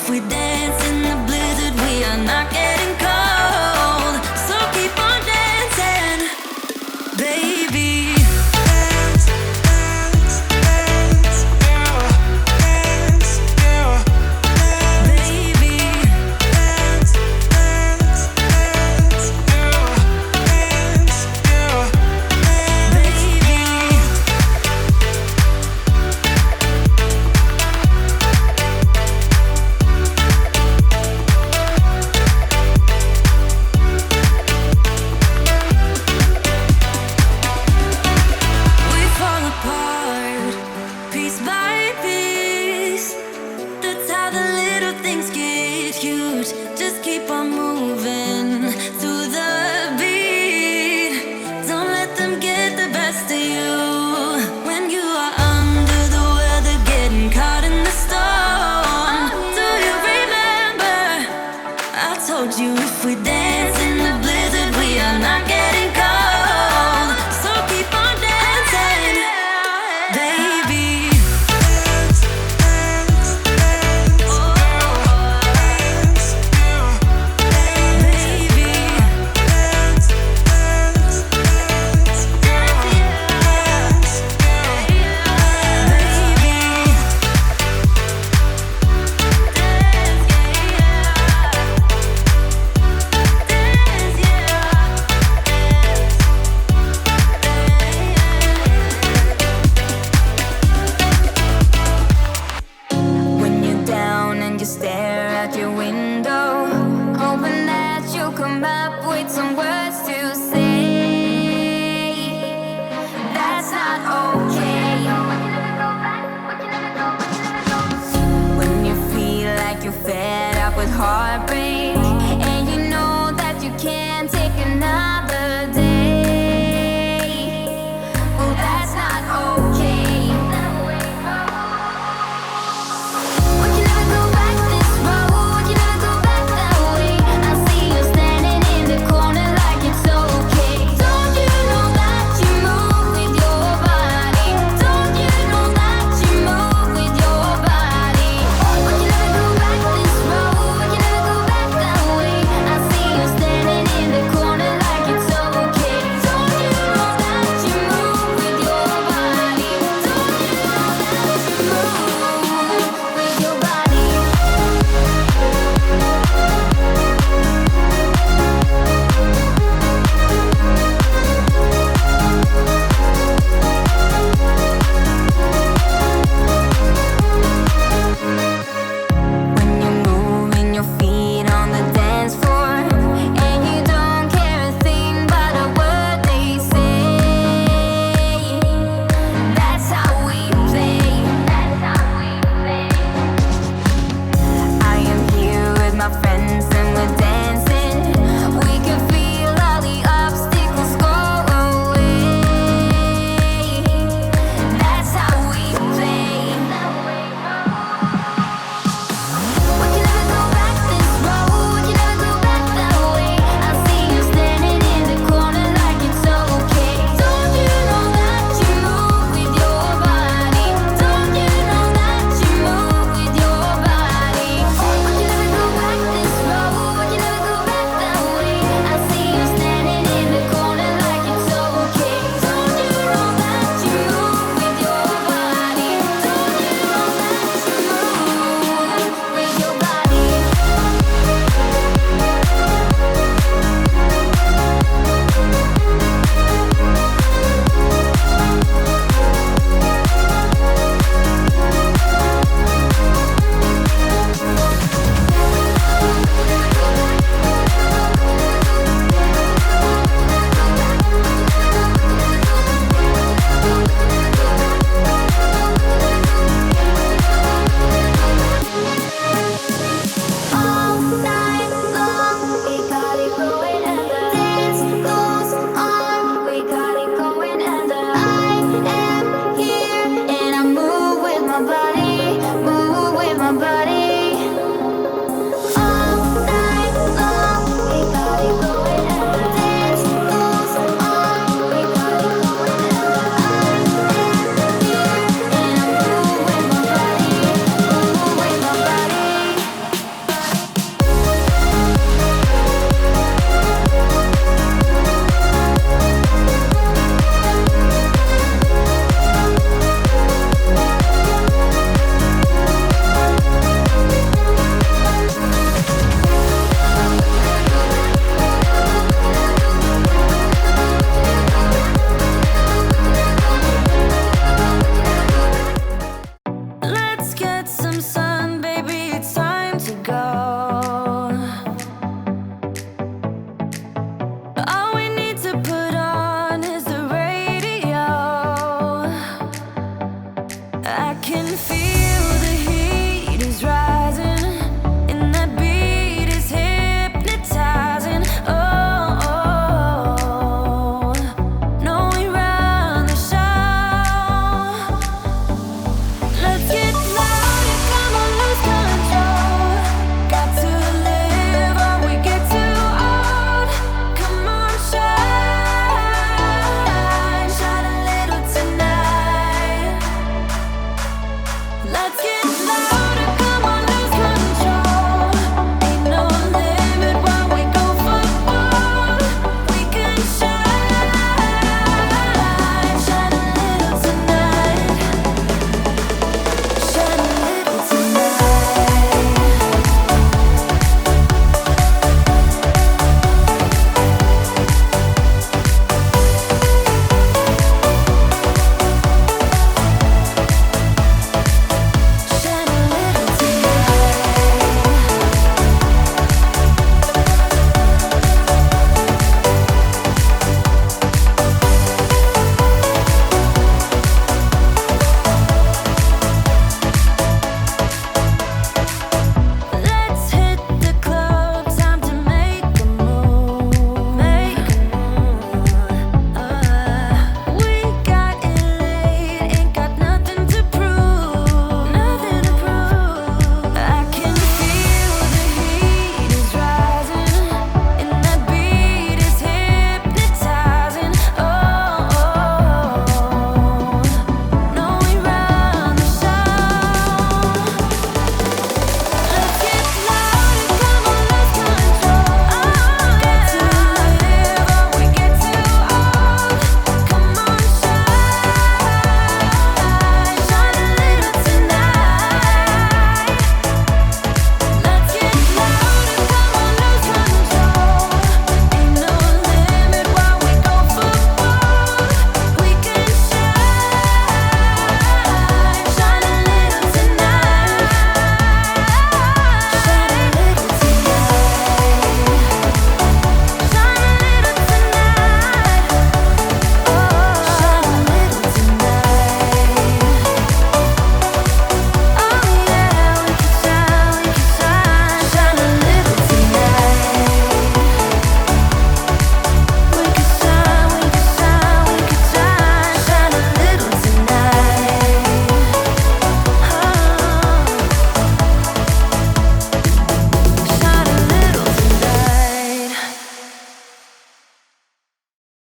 if we dance in the blizzard, we are not getting cold. So keep on dancing, baby. Dance, dance, dance, yeah. Dance, yeah. Baby. Dance, dance, dance, yeah. Dance, yeah. Baby. We fall apart, piece by piece. That's how the little things get huge. Just keep on moving through the beat. Don't let them get the best of you. When you are under the weather, getting caught in the storm. Do you remember? I told you if we dance in the blizzard, we are not getting cold. So keep on dancing, baby. Dance, dance, dance, dance, baby. Dance, dance, dance, dance, When you're down and you stare out your window, hoping that you'll come up with some words to say. That's not okay. When you feel like you're fed up with heartbreak,